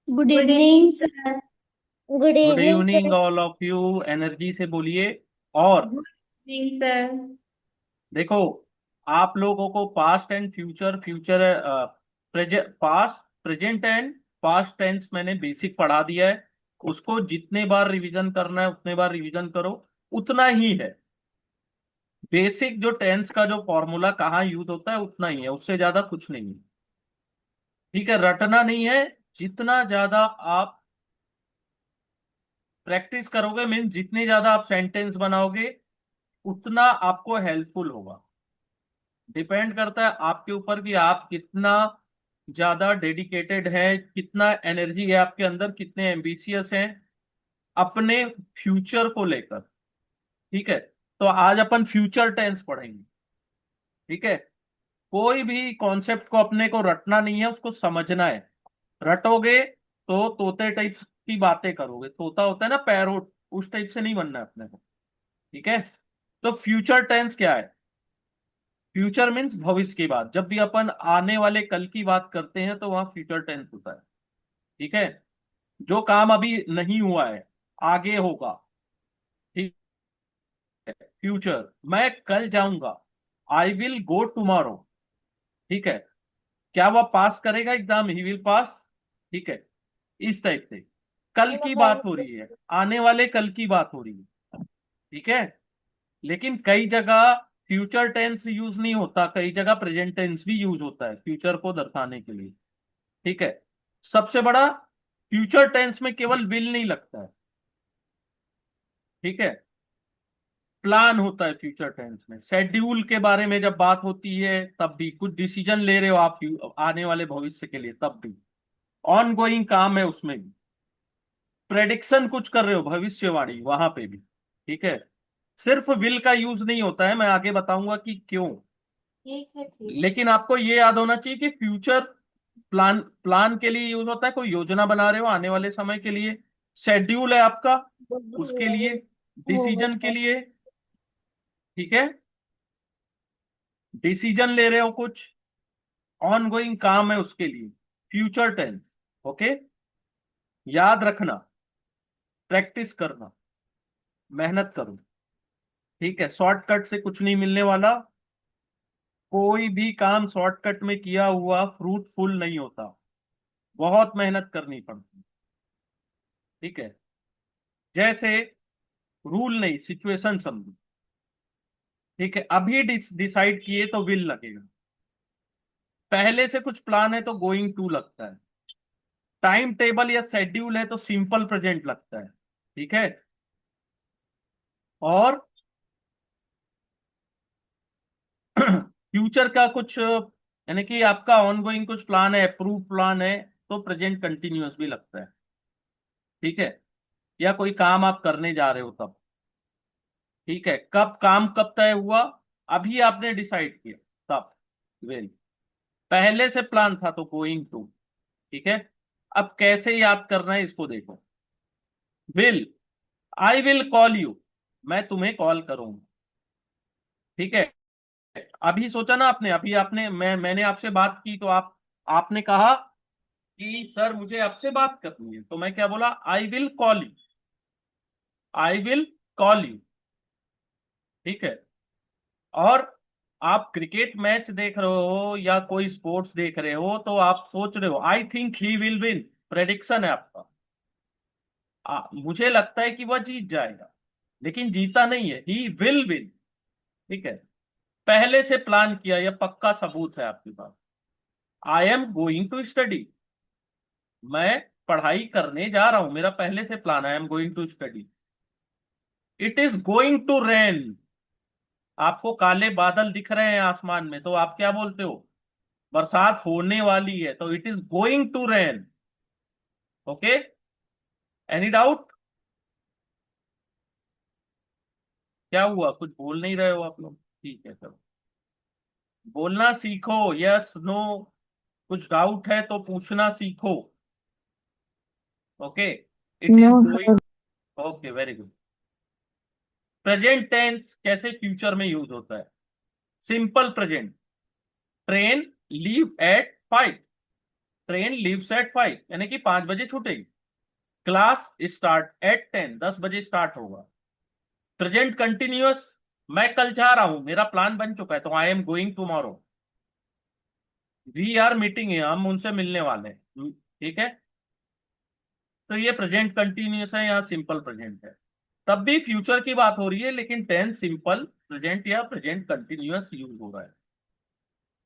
Good good evening evening sir. Sir. Good good evening evening sir. All of you. Energy से बोलिए। और good evening sir. देखो, आप लोगों को past and future future past present and past tense मैंने basic पढ़ा दिया है। उसको जितने बार रिवीजन करना है उतने बार रिवीजन करो, उतना ही है। बेसिक जो टेंस का जो फॉर्मूला कहाँ यूज होता है उतना ही है, उससे ज्यादा कुछ नहीं है। ठीक है, रटना नहीं है। जितना ज्यादा आप प्रैक्टिस करोगे, मीन्स जितने ज्यादा आप सेंटेंस बनाओगे उतना आपको हेल्पफुल होगा। डिपेंड करता है आपके ऊपर कि आप कितना ज्यादा डेडिकेटेड है, कितना एनर्जी है आपके अंदर, कितने एम्बिशियस हैं अपने फ्यूचर को लेकर। ठीक है, तो आज अपन फ्यूचर टेंस पढ़ेंगे। ठीक है, कोई भी कॉन्सेप्ट को अपने को रटना नहीं है, उसको समझना है। रटोगे तो तोते टाइप की बातें करोगे, तोता होता है ना पैरोट, उस टाइप से नहीं बनना है अपने को। ठीक है, तो फ्यूचर टेंस क्या है? फ्यूचर मीन्स भविष्य की बात। जब भी अपन आने वाले कल की बात करते हैं तो वहां फ्यूचर टेंस होता है। ठीक है, जो काम अभी नहीं हुआ है, आगे होगा। ठीक है, फ्यूचर, मैं कल जाऊंगा, आई विल गो टुमारो। ठीक है, क्या वह पास करेगा एग्जाम? He will pass. ठीक है, इस टाइप से कल की बात हो रही है, आने वाले कल की बात हो रही है। ठीक है, लेकिन कई जगह फ्यूचर टेंस यूज नहीं होता, कई जगह प्रेजेंट टेंस भी यूज होता है फ्यूचर को दर्शाने के लिए। ठीक है, सबसे बड़ा, फ्यूचर टेंस में केवल विल नहीं लगता है। ठीक है, प्लान होता है फ्यूचर टेंस में। शेड्यूल के बारे में जब बात होती है तब भी, कुछ डिसीजन ले रहे हो आप आने वाले भविष्य के लिए तब भी, ऑन गोइंग काम है उसमें भी, प्रेडिक्शन कुछ कर रहे हो भविष्यवाणी वहां पे भी। ठीक है, सिर्फ विल का यूज नहीं होता है, मैं आगे बताऊंगा कि क्यों। ठीक है, ठीक लेकिन आपको ये याद होना चाहिए कि फ्यूचर प्लान प्लान के लिए यूज होता है, कोई योजना बना रहे हो आने वाले समय के लिए। शेड्यूल है आपका, उसके लिए, डिसीजन के है। लिए। ठीक है, डिसीजन ले रहे हो कुछ, ऑन गोइंग काम है उसके लिए, फ्यूचर टेंस। ओके, याद रखना, प्रैक्टिस करना, मेहनत करो। ठीक है, शॉर्टकट से कुछ नहीं मिलने वाला। कोई भी काम शॉर्टकट में किया हुआ फ्रूटफुल नहीं होता, बहुत मेहनत करनी पड़ती। ठीक है, जैसे रूल नहीं, सिचुएशन समझो। ठीक है, अभी डिसाइड किए तो विल लगेगा, पहले से कुछ प्लान है तो गोइंग टू लगता है, टाइम टेबल या शेड्यूल है तो सिंपल प्रेजेंट लगता है। ठीक है, और फ्यूचर का कुछ, यानी कि आपका ऑनगोइंग कुछ प्लान है, अप्रूव प्लान है, तो प्रेजेंट कंटिन्यूअस भी लगता है। ठीक है, या कोई काम आप करने जा रहे हो तब। ठीक है, कब काम कब तय हुआ? अभी आपने डिसाइड किया तब वेल, पहले से प्लान था तो गोइंग टू। ठीक है, अब कैसे याद करना है इसको देखो। Will, I will call you, मैं तुम्हें कॉल करूंगा। ठीक है, अभी सोचा ना आपने, अभी आपने मैंने आपसे बात की तो आपने कहा कि सर मुझे आपसे बात करनी है, तो मैं क्या बोला? I will call you, I will call you. ठीक है, और आप क्रिकेट मैच देख रहे हो या कोई स्पोर्ट्स देख रहे हो तो आप सोच रहे हो I think he will win, prediction है आपका। मुझे लगता है कि वह जीत जाएगा, लेकिन जीता नहीं है, ही विल विन। ठीक है, पहले से प्लान किया, यह पक्का सबूत है आपके पास। I am going to study, मैं पढ़ाई करने जा रहा हूं, मेरा पहले से plan, I am going to study. It is going to rain, आपको काले बादल दिख रहे हैं आसमान में तो आप क्या बोलते हो? बरसात होने वाली है, तो it is going to rain. Okay, any doubt? क्या हुआ, कुछ बोल नहीं रहे हो आप लोग? ठीक है, चलो, बोलना सीखो, यस नो, कुछ डाउट है तो पूछना सीखो। Okay, it no is sir. Going. Okay, very good. Present tense कैसे फ्यूचर में यूज होता है? Simple present, train leave at 5, train leaves at 5 यानी कि 5 बजे छूटेगी। क्लास स्टार्ट एट 10, 10 बजे स्टार्ट होगा। प्रेजेंट कंटिन्यूअस, मैं कल जा रहा हूं, मेरा प्लान बन चुका है, तो I am going tomorrow. We are meeting है, हम उनसे मिलने वाले हैं। ठीक है, तो ये प्रेजेंट कंटिन्यूअस है, यहाँ सिंपल प्रेजेंट है। तब भी फ्यूचर की बात हो रही है, लेकिन टेंस सिंपल प्रेजेंट या प्रेजेंट कंटिन्यूअस यूज हो रहा है।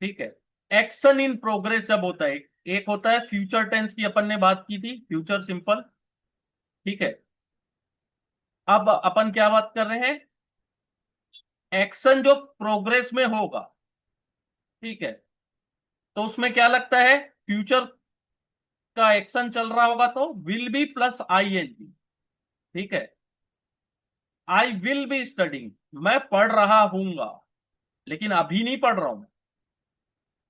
ठीक है। एक्शन इन प्रोग्रेस जब होता है, एक होता है फ्यूचर टेंस की, अपन ने बात की थी, फ्यूचर सिंपल। ठीक है। अब अपन क्या बात कर रहे हैं, एक्शन जो प्रोग्रेस में होगा। ठीक है, तो उसमें क्या लगता है, फ्यूचर का एक्शन चल रहा होगा तो will be plus I N G. ठीक है, आई विल बी स्टडिंग, मैं पढ़ रहा हूंगा, लेकिन अभी नहीं पढ़ रहा हूं।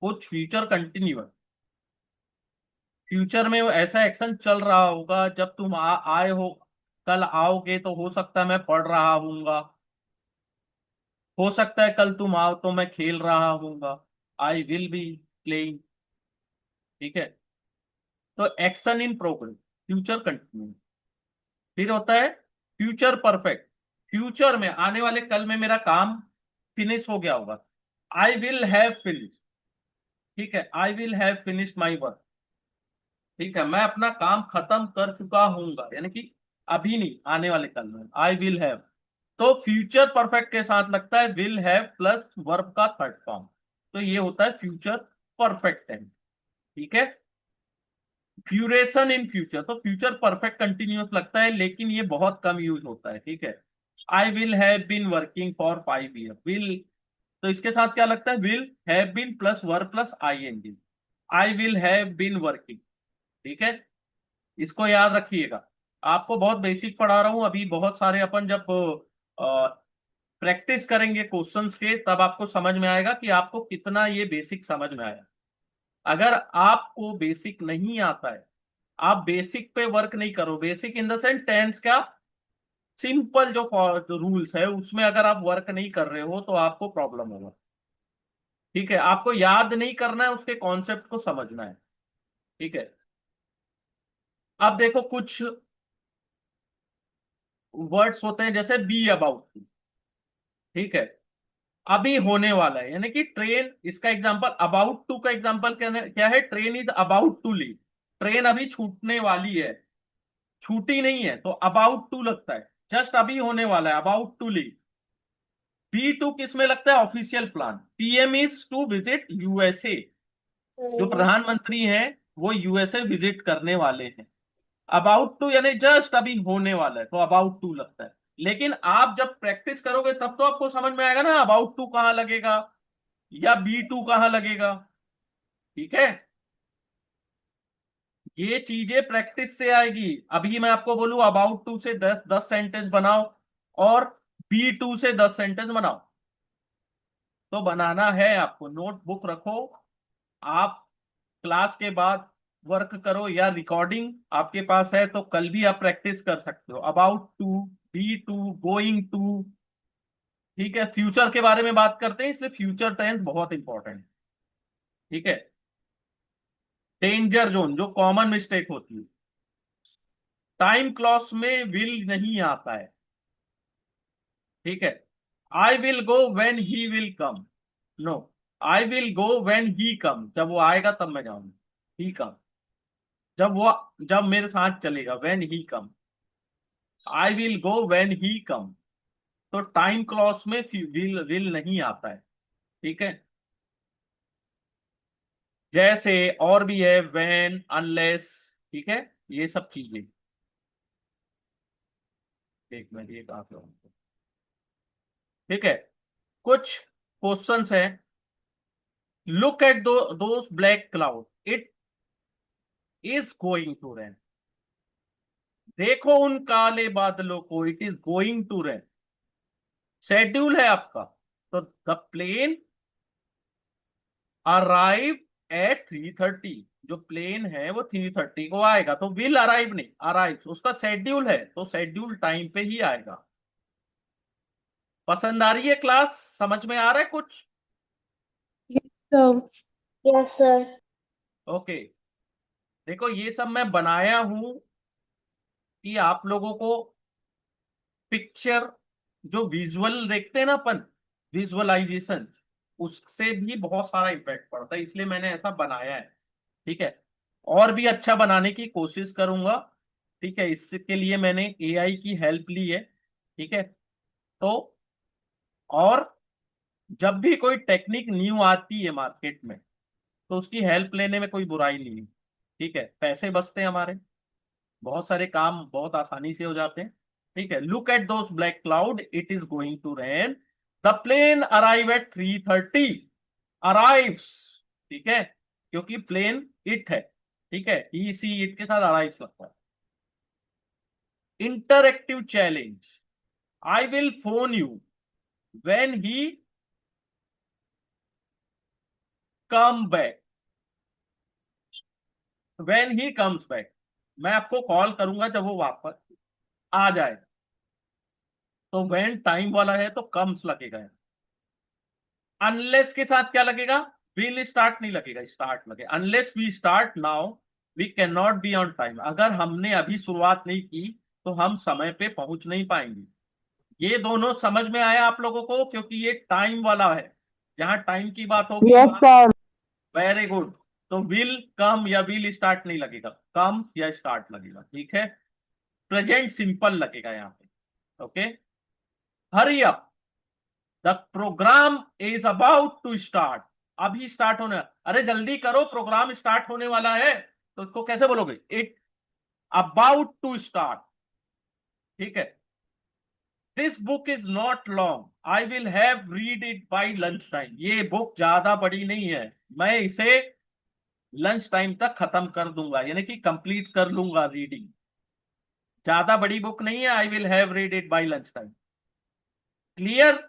कुछ फ्यूचर कंटिन्यूअस, फ्यूचर में वो ऐसा एक्शन चल रहा होगा, जब तुम आए हो, कल आओगे तो हो सकता है मैं पढ़ रहा हूंगा, हो सकता है कल तुम आओ तो मैं खेल रहा हूंगा। I will be playing. ठीक है, तो action in progress, future continuous. फिर होता है फ्यूचर परफेक्ट, फ्यूचर में आने वाले कल में मेरा काम फिनिश हो गया होगा। I will have finish. ठीक है, I will have finished my work. ठीक है, मैं अपना काम खत्म कर चुका हूंगा, यानी कि अभी नहीं, आने वाले कल में आई विल हैव। तो फ्यूचर परफेक्ट के साथ लगता है विल हैव प्लस वर्ब का थर्ड फॉर्म, तो ये होता है फ्यूचर परफेक्ट टेंस। ठीक है। ड्यूरेशन इन फ्यूचर, तो फ्यूचर परफेक्ट कंटिन्यूअस लगता है, लेकिन ये बहुत कम यूज होता है। ठीक है, I will have been working for 5 year, will, तो इसके साथ क्या लगता है, will have been plus verb plus I N G. I will have been working. ठीक है, इसको याद रखिएगा। आपको बहुत बेसिक पढ़ा रहा हूं अभी, बहुत सारे अपन जब प्रैक्टिस करेंगे क्वेश्चंस के, तब आपको समझ में आएगा कि आपको कितना ये बेसिक समझ में आया। अगर आपको बेसिक नहीं आता है, आप बेसिक पे वर्क नहीं करो, basic in the sense tense का सिंपल जो रूल्स है उसमें अगर आप वर्क नहीं कर रहे हो तो आपको प्रॉब्लम होगा। ठीक है, आपको याद नहीं करना है, उसके कॉन्सेप्ट को समझना है। ठीक है, अब देखो कुछ वर्ड्स होते हैं जैसे बी अबाउट। ठीक है, अभी होने वाला है, यानी कि ट्रेन, इसका एग्जांपल अबाउट टू का एग्जांपल क्या है, train is about to leave, train अभी छूटने वाली है, छूटी नहीं है, तो अबाउट टू लगता है, जस्ट अभी होने वाला है, about to leave. Be to किस में लगता है, official plan, PM is to visit USA, जो प्रधानमंत्री हैं वो यूएसए विजिट करने वाले हैं। अबाउट टू यानी जस्ट अभी होने वाला है, तो अबाउट टू लगता है। लेकिन आप जब प्रैक्टिस करोगे तब तो आपको समझ में आएगा ना अबाउट टू कहां लगेगा या बी टू कहां लगेगा। ठीक है, ये चीजें प्रैक्टिस से आएगी। अभी मैं आपको बोलूं अबाउट टू से 10 सेंटेंस बनाओ और बी टू से 10 सेंटेंस बनाओ, तो बनाना है आपको, नोटबुक रखो, आप क्लास के बाद वर्क करो, या रिकॉर्डिंग आपके पास है तो कल भी आप प्रैक्टिस कर सकते हो। About to, be to, going to. ठीक है, फ्यूचर के बारे में बात करते हैं, इसलिए फ्यूचर टेंस बहुत इंपॉर्टेंट है। ठीक है, डेंजर जोन जो कॉमन मिस्टेक होती है, टाइम क्लॉज में विल नहीं आता है। ठीक है, I will go when he will come, no, I will go when he come, जब वो आएगा तब मैं जाऊंगा, ही कम, जब वो, जब मेरे साथ चलेगा, when he come. I will go when he come, तो टाइम क्लॉज में विल विल नहीं आता है। ठीक है, जैसे और भी है व्हेन, अनलेस। ठीक है, ये सब चीजें, एक मिनट ये कहा से हूं। ठीक है, कुछ क्वेश्चंस हैं। Look at those black cloud, it is going to rain, देखो उन काले बादलों को, it is going to rain. Schedule है आपका, तो द प्लेन अराइव एट 3:30, जो प्लेन है वो 3:30 को आएगा, तो विल अराइव नहीं, अराइव उसका शेड्यूल है, तो शेड्यूल टाइम पे ही आएगा। पसंद आ रही है क्लास, समझ में आ रहा है कुछ? So, yes, sir. ओके, देखो ये सब मैं बनाया हूं कि आप लोगों को पिक्चर, जो विजुअल देखते हैं ना अपन, विजुअलाइजेशन, उससे भी बहुत सारा इफेक्ट पड़ता है, इसलिए मैंने ऐसा बनाया है। ठीक है, और भी अच्छा बनाने की कोशिश करूंगा। ठीक है, इसके लिए मैंने एआई की हेल्प ली है। ठीक है, तो और जब भी कोई टेक्निक न्यू आती है मार्केट में, तो उसकी हेल्प लेने में कोई बुराई नहीं है। ठीक है, पैसे बचते हैं हमारे, बहुत सारे काम बहुत आसानी से हो जाते हैं। ठीक है, look at those black cloud, it is going to rain, the plane arrive at 3:30, arrives. ठीक है, क्योंकि प्लेन इट है। ठीक है, ई सी इट के साथ अराइव लगता है। Interactive challenge, I will phone you when he come back, when he comes back, मैं आपको कॉल करूंगा जब वो वापस आ जाए। तो व्हेन टाइम वाला है तो कम्स लगेगा। अनलेस के साथ क्या लगेगा? विल स्टार्ट नहीं लगेगा, स्टार्ट लगेगा। Unless we start now we can not be on time, अगर हमने अभी शुरुआत नहीं की तो हम समय पे पहुंच नहीं पाएंगे। ये दोनों समझ में आया आप लोगों को? क्योंकि ये टाइम वाला है, जहां टाइम की बात होगी यस सर। Very good. तो विल कम या विल स्टार्ट नहीं लगेगा, कम या स्टार्ट लगेगा। ठीक है, प्रेजेंट सिंपल लगेगा यहाँ पे। Okay, hurry up, the program is about to start, अभी स्टार्ट होने, अरे जल्दी करो प्रोग्राम स्टार्ट होने वाला है। तो उसको कैसे बोलोगे? It about to start. ठीक है, this book is not long, I will have read it by lunch time, ये बुक ज्यादा बड़ी नहीं है, मैं इसे लंच टाइम तक खत्म कर दूंगा, यानी कि कंप्लीट कर लूंगा रीडिंग। ज्यादा बड़ी बुक नहीं है, I will have read it by lunch time. Clear?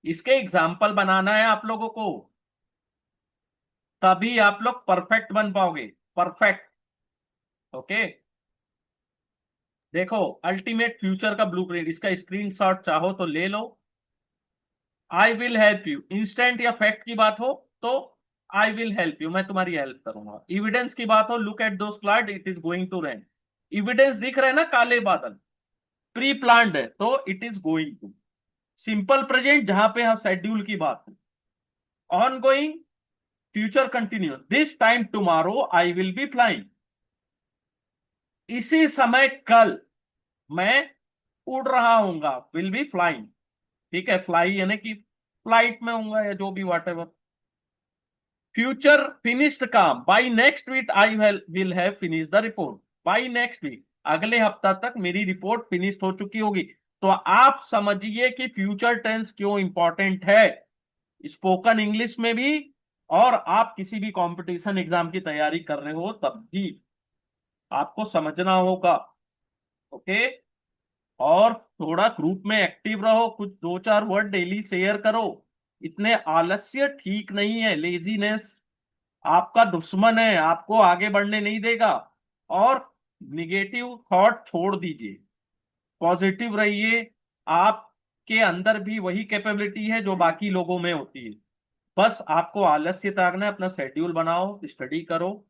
इसके एग्जाम्पल बनाना है आप लोगों को, तभी आप लोग परफेक्ट बन पाओगे, परफेक्ट। ओके, देखो अल्टीमेट फ्यूचर का ब्लूप्रिंट, इसका स्क्रीनशॉट चाहो तो ले लो। I will help you, instant या फैक्ट की बात हो तो आई विल हेल्प यू, मैं तुम्हारी हेल्प करूंगा। एविडेंस की बात हो, look at those cloud, it is going to rain, evidence दिख रहे हैं ना काले बादल, प्री प्लान्ड है तो it is going to. Simple present जहां पे हम शेड्यूल की बात है, on going, future continue, this time tomorrow I will be flying, इसी समय कल मैं उड़ रहा हूंगा, विल बी फ्लाइंग। ठीक है, फ्लाई यानी कि फ्लाइट में होऊंगा या जो भी वॉट एवर। फ्यूचर फिनिश्ड काम, by next week I will have finish the report, by next week, अगले हफ्ता तक मेरी रिपोर्ट फिनिश हो चुकी होगी। तो आप समझिए कि फ्यूचर टेंस क्यों इंपॉर्टेंट है स्पोकन इंग्लिश में भी, और आप किसी भी कंपटीशन एग्जाम की तैयारी कर रहे हो तब भी आपको समझना होगा। ओके, और थोड़ा ग्रुप में एक्टिव रहो, कुछ दो चार वर्ड डेली शेयर करो। इतने आलस्य ठीक नहीं है, लेजीनेस आपका दुश्मन है, आपको आगे बढ़ने नहीं देगा। और निगेटिव थॉट छोड़ दीजिए, पॉजिटिव रहिए। आपके अंदर भी वही कैपेबिलिटी है जो बाकी लोगों में होती है, बस आपको आलस्य त्यागना है, अपना शेड्यूल बनाओ, स्टडी करो,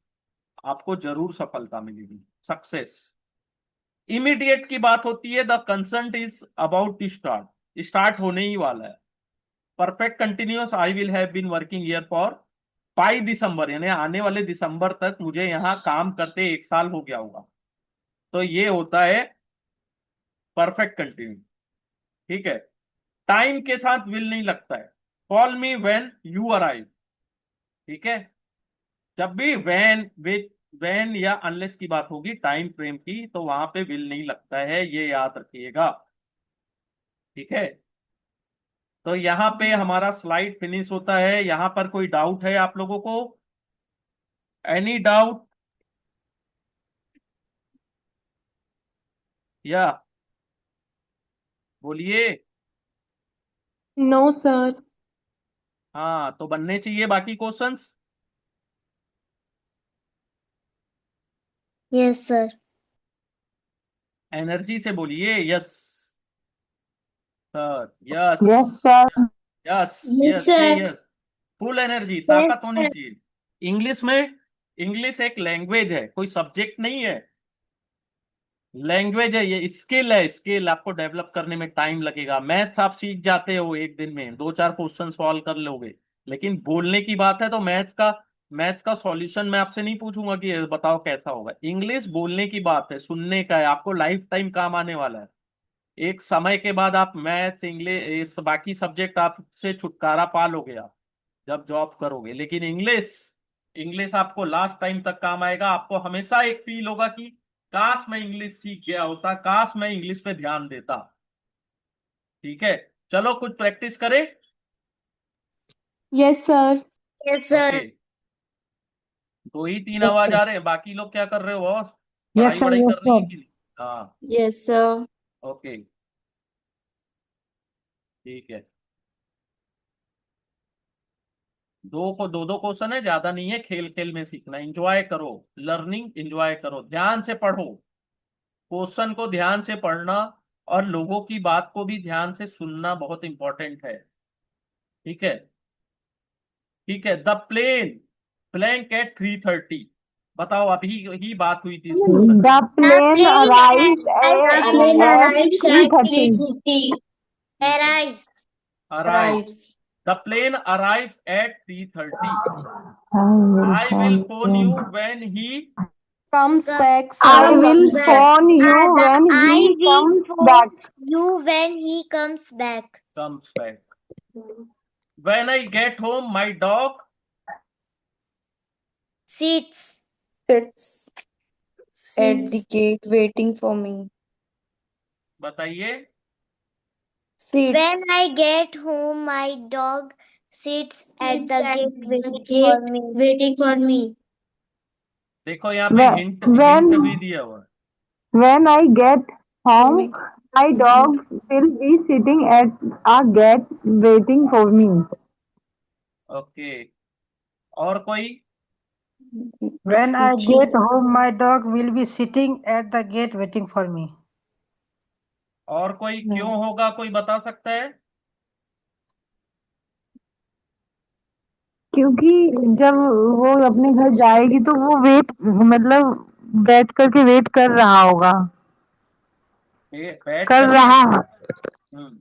आपको जरूर सफलता मिलेगी, सक्सेस। इमीडिएट की बात होती है, the concern is about to start, start होने ही वाला है। Perfect continuous, I will have been working here for by December, यानी आने वाले दिसंबर तक मुझे यहाँ काम करते 1 साल हो गया होगा। तो ये होता है परफेक्ट कंटिन्यू। ठीक है, टाइम के साथ विल नहीं लगता है, call me when you arrive. ठीक है, जब भी व्हेन या अनलेस की बात होगी टाइम फ्रेम की, तो वहां पे विल नहीं लगता है, ये याद रखिएगा। ठीक है, तो यहाँ पे हमारा स्लाइड फिनिश होता है। यहाँ पर कोई डाउट है आप लोगों को? Any doubt? या बोलिए। No sir. हाँ, तो बनने चाहिए बाकी क्वेश्चंस। Yes, sir. एनर्जी से बोलिए, yes sir, yes, yes sir. Yes, Yes, yes, से sir. Yes, full energy, Yes, ताकत होनी sir. चाहिए। इंग्लिश में इंग्लिश एक लैंग्वेज है, कोई सब्जेक्ट नहीं है, लैंग्वेज है, ये स्किल है, स्किल आपको डेवलप करने में टाइम लगेगा। मैथ्स आप सीख जाते हो एक दिन में, दो चार क्वेश्चन सॉल्व कर लोगे, लेकिन बोलने की बात है तो मैथ्स का सॉल्यूशन मैं आपसे नहीं पूछूंगा कि ये बताओ कैसा होगा। इंग्लिश बोलने की बात है, सुनने का है, आपको लाइफ टाइम काम आने वाला है। एक समय के बाद आप मैथ्स, इंग्लिश, बाकी सब्जेक्ट आपसे छुटकारा पा लोगे आप जब जॉब करोगे, लेकिन इंग्लिश, इंग्लिश आपको लास्ट टाइम तक काम आएगा। आपको हमेशा एक फील होगा कि काश मैं इंग्लिश सीख गया होता, काश मैं इंग्लिश पे ध्यान देता। ठीक है, चलो कुछ प्रैक्टिस करें। Yes, sir. Yes, okay, sir. दो ही तीन आवाज आ रहे हैं, बाकी लोग क्या कर रहे हो बॉस? Yes, पढ़ाई sir. वढ़ाई Yes, कर रही sir. है कि नहीं? हाँ, Yes, sir. ओके, ठीक है। दो दो क्वेश्चन है, ज्यादा नहीं है, खेल खेल में सीखना, एंजॉय करो, लर्निंग एंजॉय करो, ध्यान से पढ़ो, क्वेश्चन को ध्यान से पढ़ना और लोगों की बात को भी ध्यान से सुनना बहुत इंपॉर्टेंट है। ठीक है, ठीक है। द प्लेन ब्लैंक एट 3:30, बताओ, अभी ही बात हुई थी इस question The plane arrived The plane at arrives at 3:30. 3:30. Arrives. Arrive, Arrives. The plane arrive at 3:30। I will I will phone phone you. You when he Comes The- back, I sir. I will will back. phone you when I he will comes phone back. you when he comes back. Comes back. When I get home my dog Sits. Sits at the Sits. gate waiting for me. बताइए। Sits. When I get home, my dog sits at the gate waiting for me. देखो यहाँ पे hint hint भी दिया हुआ है। When I get home, Me. my dog will be sitting at a gate waiting for me. Okay, और कोई? When I Sitting. get home, my dog will be sitting at the gate waiting for me. और कोई No. क्यों होगा, कोई बता सकता है? क्योंकि जब वो अपने घर जाएगी तो वो मतलब बैठ करके वेट कर रहा होगा, बैठ कर करके। रहा हम्म,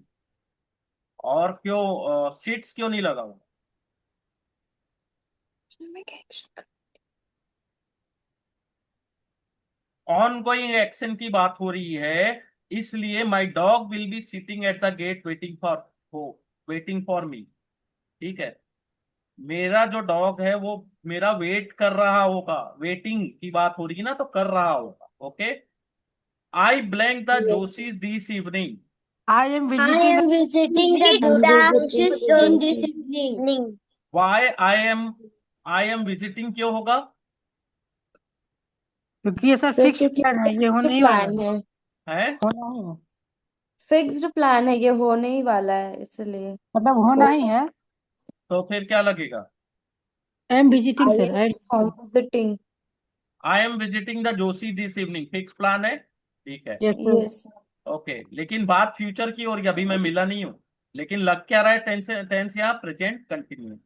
और क्यों सीट्स क्यों नहीं लगा हुआ? ऑन गोइंग एक्शन की बात हो रही है, इसलिए my dog will be sitting at the gate waiting for me. ठीक है, मेरा जो डॉग है वो मेरा वेट कर रहा होगा, वेटिंग की बात हो रही है ना, तो कर रहा होगा। Okay, I blank the Yes. Joshi this evening. I am visiting visiting the Doshis on this evening. Why I am visiting क्यों होगा? क्योंकि ये सब Sir, फिक्स क्योंकि प्लान है, ये fixed होने ही वाला plan है. है होना ही है, Fixed plan है, ये होने ही वाला है, इसलिए. मतलब होना ही है। तो फिर क्या लगेगा? I am visiting, I sir. am home visiting. I am visiting the Joshi this evening, fix plan है। ठीक है, Yes, sir. Yes. ओके, लेकिन बात फ्यूचर की हो रही है, अभी मैं मिला नहीं हूँ, लेकिन लग क्या रहा है, टेंस टेंस यहाँ प्रेजेंट कंटिन्यू।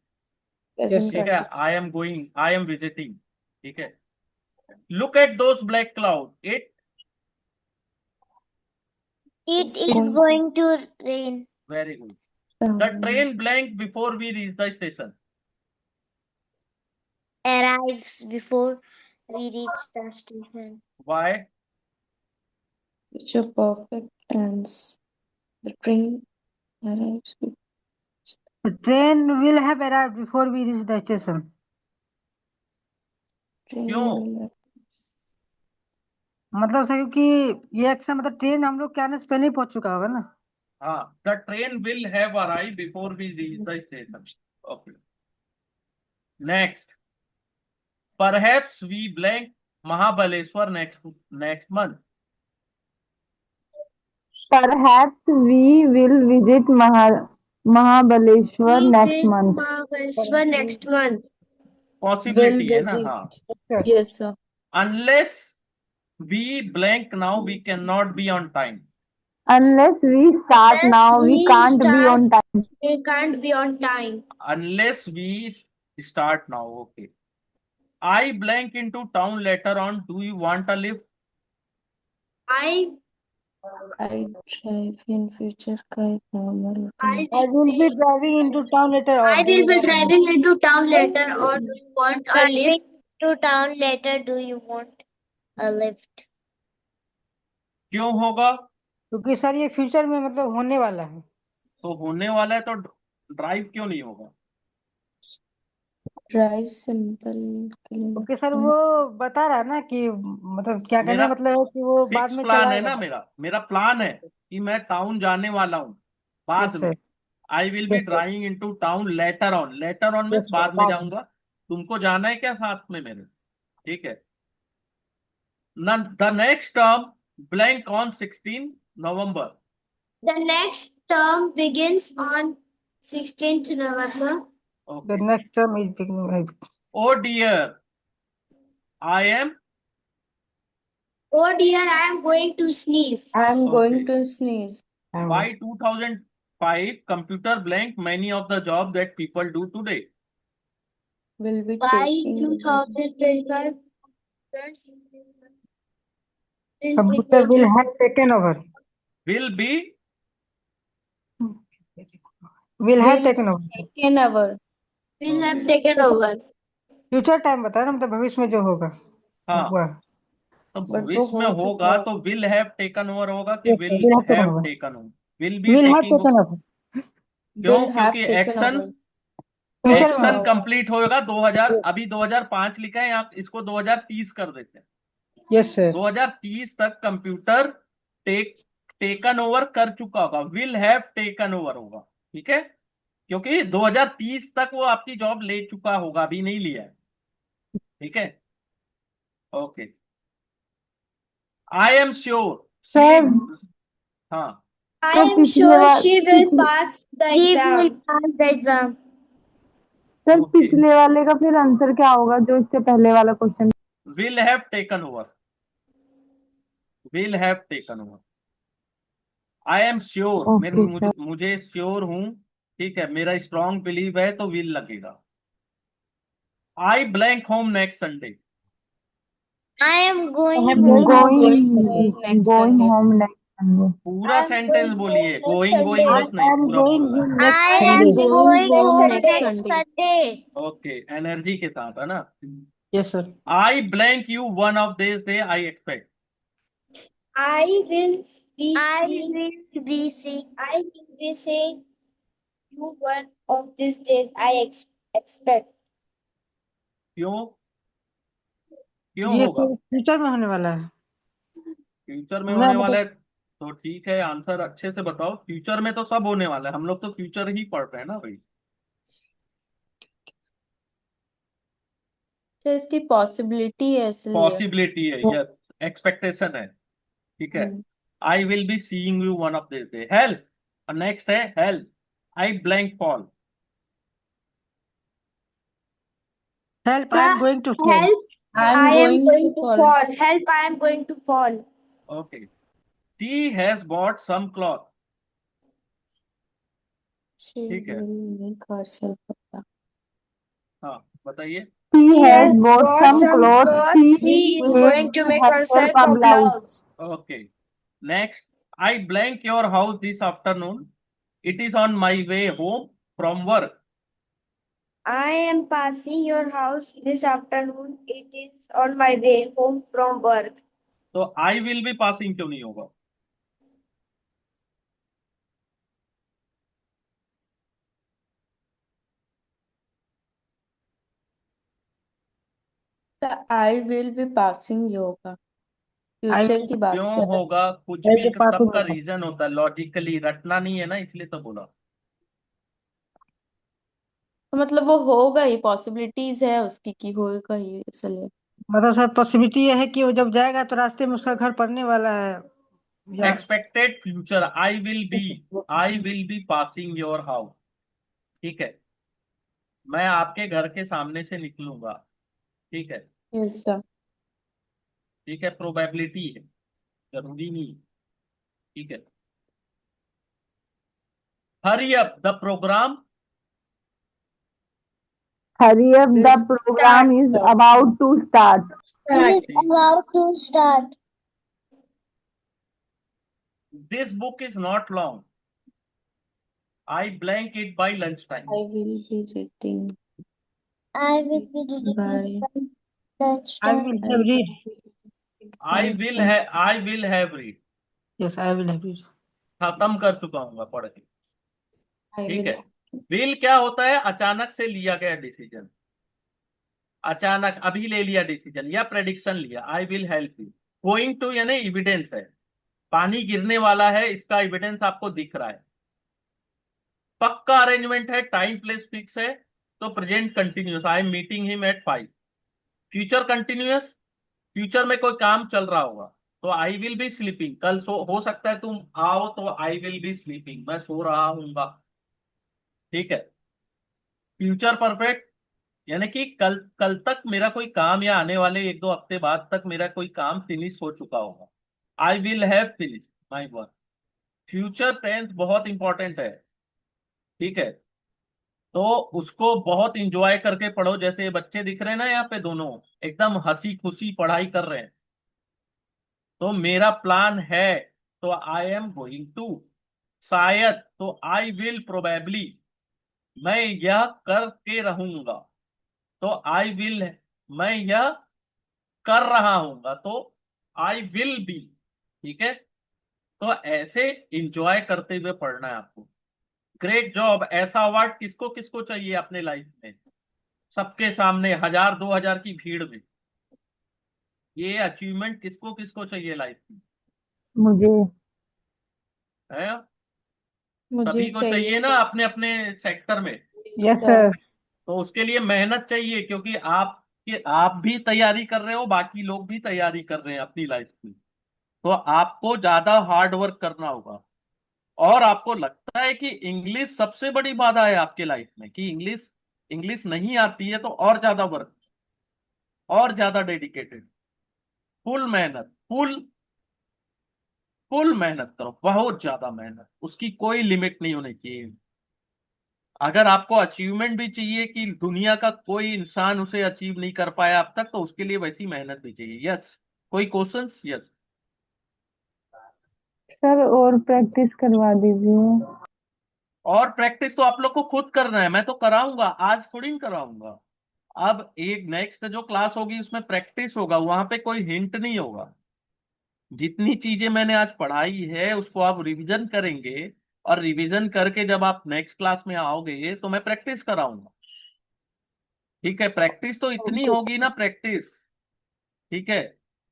Present ठीक है, continuous. I am going, I am visiting. ठीक है, look at those black cloud, it It is Going- going to rain. Very good. The train blank before we reach the station. Arrives before we reach the station. Why? It's a perfect tense. The train arrives. The train will have arrived before we reach the station. Train क्यों? will- मतलब sir क्योंकि ये action मतलब train हम लोग के आने से पहले ही पहुंच चुका होगा ना। हाँ, the train will have arrive before we reach the station. Okay, next, perhaps we blank Mahabaleshwar next month. Perhaps we will visit Mahabaleshwar next month. Mahabaleshwar next month. Will possibility है ना? visit. हाँ, Yes, sir. Unless we blank now we can not be on time. Unless we start Unless now, we we can't be start- on time. We can't be on time. Unless we start now, okay, I blank into town later on. Do you want a lift? I I drive in future car normal. I I will be driving into town later, or I do you will be want a lift? driving into town later, or do you want a lift? Driving to town later, do you want a lift? क्यों होगा? क्योंकि sir ये future में मतलब होने वाला है। तो होने वाला है तो ड्राइव क्यों नहीं होगा? Drive simple okay sir, kilometer. वो बता रहा है ना कि मतलब क्या कहने मेरा का मतलब है कि वो बाद फिक्स में प्लान है चलाएगा। ना, मेरा प्लान है कि मैं टाउन जाने वाला हूँ बाद यस में। Sir. I will B yes sir. Driving into town later on. Later on में यस सर, बाद में बाद में। जाऊंगा। तुमको जाना है क्या साथ में मेरे? ठीक है। The next term blank on 16 November. The next term begins on 16th November. The okay. Next term is beginning. Oh dear I am. Oh dear, I am going to sneeze. I am okay. going to sneeze. By 2005 computer blank many of the job that people do today. Will be By taking 2025, computer will have taken over. Will be will have will taken over. taken over. will have taken over. Future time बता रहा हूँ, मतलब भविष्य में जो होगा हाँ, हुआ। तो But वो भविष्य में हो चुका होगा है. तो विल हैव टेकन ओवर होगा कि yes sir, will will have taken have over. Taken over? Will be will have taking. Taken over. क्यों? Will have क्योंकि taken एक्शन over. हो फ्यूचर चुका एक्शन में। होगा. कंप्लीट होगा 2000। अभी 2005 लिखा है, आप इसको 2030 कर देते हैं। Yes sir. 2030 तक कंप्यूटर टेकन ओवर कर चुका होगा, विल हैव टेकन ओवर होगा। ठीक है, क्योंकि 2030 तक वो आपकी जॉब ले चुका होगा, अभी नहीं लिया है। ठीक है, okay. I am sure she. Sir हाँ, I सर am पिछले sure bar she will pass the He will exam. pass the exam. Sir okay. पिछले वाले का फिर आंसर क्या होगा जो इससे पहले वाला question? Will have taken over. Will have taken over. I am sure, मेरे ओके मुझे सर। मुझे श्योर हूं। ठीक है, मेरा स्ट्रांग बिलीव है तो विल लगेगा। आई blank home next Sunday. I am going I am home going next home Next going Sunday. Home next Sunday. पूरा I am सेंटेंस going बोलिए, home next going Sunday. Going बस नहीं, I am पूरा going बोलना है। Home I next I am am Sunday. going Going going home home home next next next Sunday. Sunday. Sunday. Okay, energy के साथ है ना। Yes sir. I blank you one of this day I expect. I will be I seeing. will be seeing. I will be seeing you one of these days. I expect. क्यों? क्यों ये होगा? Future में होने वाला है। Future में मैं होने वाला मतलब है तो ठीक है, आंसर अच्छे से बताओ। फ्यूचर में तो सब होने वाला है, हम लोग तो फ्यूचर ही पढ़ रहे हैं ना भाई। तो इसकी पॉसिबिलिटी है इसलिए. पॉसिबिलिटी है, यस। एक्सपेक्टेशन है। ठीक है। Hmm. I will be seeing you one of this day. Help, next है help. I blank fall. Help, I am going to fall. Help! I'm I am going going to to fall. fall. Help! I am going to fall. Okay. She has bought some cloth. She ठीक है, will make herself a हाँ बताइए। She She has has bought bought some some clothes. clothes. She She is will going to make make herself herself a a blouse. blouse. Okay, next. I blank your house this afternoon. It is on my way home from work. I am passing your house this afternoon. It is on my way home from work. तो आई will be passing क्यों नहीं होगा? तो I will be passing yoga. I future will की बात क्यों कर रहे हैं. होगा? कुछ आई भी विल पासिंग सबका होगा। रीजन होता है, लॉजिकली रटना नहीं है ना, इसलिए तो बोला। तो मतलब वो होगा ही, पॉसिबिलिटीज है उसकी कि होगा ही इसलिए. मतलब सर पॉसिबिलिटी ये है कि वो जब जाएगा तो रास्ते में उसका घर पड़ने वाला है या expected future, I will be passing your house. ठीक है, मैं आपके घर के सामने से निकलूंगा। ठीक है। Yes sir. ठीक है, प्रोबेबिलिटी है, जरूरी नहीं। ठीक है। Hurry up the program. Hurry up, the This program is about to start. It is about to start. This book is not long. I blank it by lunchtime. I will be reading I will be reading by. I lunchtime. will have read. I will have read. Yes, I will have read. खत्म कर चुका हूँ पढ़ के। I ठीक will. है। Will क्या होता है? अचानक से लिया गया डिसीजन, अचानक अभी ले लिया डिसीजन या प्रेडिक्शन लिया। I will help you. Going to यानी एविडेंस है, पानी गिरने वाला है, इसका एविडेंस आपको दिख रहा है। पक्का अरेंजमेंट है, टाइम प्लेस फिक्स है, तो present continuous, I am meeting him at 5। Future continuous, future में कोई काम चल रहा होगा, तो आई विल बी स्लीपिंग, कल हो सकता है तुम आओ, तो आई विल बी स्लीपिंग, मैं सो रहा हूंगा। ठीक है। फ्यूचर परफेक्ट यानी कि कल कल तक मेरा कोई काम या आने वाले 1-2 हफ्ते बाद तक मेरा कोई काम फिनिश हो चुका होगा। I will have finish my work. Future tense बहुत इंपॉर्टेंट है। ठीक है, तो उसको बहुत इंजॉय करके पढ़ो। जैसे ये बच्चे दिख रहे हैं ना यहाँ पे, दोनों एकदम हंसी खुशी पढ़ाई कर रहे हैं। तो मेरा प्लान है, तो आई एम गोइंग टू। शायद, तो आई विल प्रोबेबली, मैं यह करके रहूंगा, तो आई विल, मैं यह कर रहा हूंगा, तो आई विल बी। ठीक है, तो ऐसे इंजॉय करते हुए पढ़ना है आपको। ग्रेट जॉब ऐसा अवार्ड किसको किसको चाहिए अपने लाइफ में? सबके सामने 1000-2000 की भीड़ में ये अचीवमेंट किसको किसको चाहिए लाइफ में? मुझे है, मुझे सभी को चाहिए चाहिए ना सर। अपने अपने सेक्टर में। Yes, sir. तो उसके लिए मेहनत चाहिए, क्योंकि आप भी तैयारी कर रहे हो, बाकी लोग भी तैयारी कर रहे हैं अपनी लाइफ में। तो आपको ज्यादा हार्ड वर्क करना होगा। और आपको लगता है कि इंग्लिश सबसे बड़ी बाधा है आपके लाइफ में, कि इंग्लिश इंग्लिश नहीं आती है, तो और ज्यादा वर्क, और ज्यादा डेडिकेटेड, फुल मेहनत, फुल मेहनत करो, बहुत ज्यादा मेहनत, उसकी कोई लिमिट नहीं होनी चाहिए। अगर आपको अचीवमेंट भी चाहिए कि दुनिया का कोई इंसान उसे अचीव नहीं कर पाया अब तक, तो उसके लिए वैसी मेहनत भी चाहिए। यस, कोई क्वेश्चंस? यस। सर और प्रैक्टिस करवा दीजिए। और प्रैक्टिस तो आप लोग को खुद करना है, मैं तो कराऊंगा, आज थोड़ी ना कराऊंगा। अब एक नेक्स्ट जो क्लास होगी उसमें प्रैक्टिस होगा, वहां पे कोई हिंट नहीं होगा। जितनी चीजें मैंने आज पढ़ाई है उसको आप रिवीजन करेंगे, और रिवीजन करके जब आप नेक्स्ट क्लास में आओगे तो मैं प्रैक्टिस कराऊंगा। ठीक है, प्रैक्टिस तो इतनी होगी ना, प्रैक्टिस। ठीक है,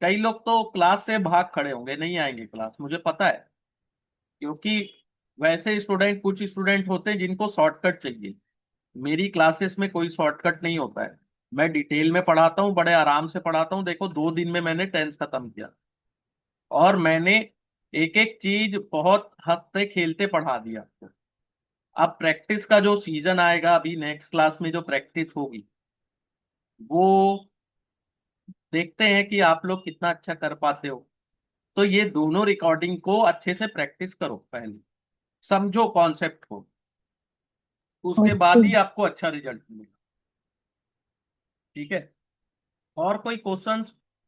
कई लोग तो क्लास से भाग खड़े होंगे, नहीं आएंगे क्लास, मुझे पता है। क्योंकि वैसे स्टूडेंट, कुछ स्टूडेंट होते हैं जिनको शॉर्टकट चाहिए। मेरी क्लासेस में कोई शॉर्टकट नहीं होता है, मैं डिटेल में पढ़ाता हूँ, बड़े आराम से पढ़ाता हूँ। देखो 2 दिन में मैंने 10th खत्म किया, और मैंने एक एक चीज बहुत हंसते खेलते पढ़ा दिया। अब प्रैक्टिस का जो सीजन आएगा, अभी नेक्स्ट क्लास में जो प्रैक्टिस होगी, वो देखते हैं कि आप लोग कितना अच्छा कर पाते हो। तो ये दोनों रिकॉर्डिंग को अच्छे से प्रैक्टिस करो, पहले समझो कॉन्सेप्ट को, उसके ओके। बाद ही आपको अच्छा रिजल्ट मिलेगा। ठीक है, और कोई क्वेश्चंस?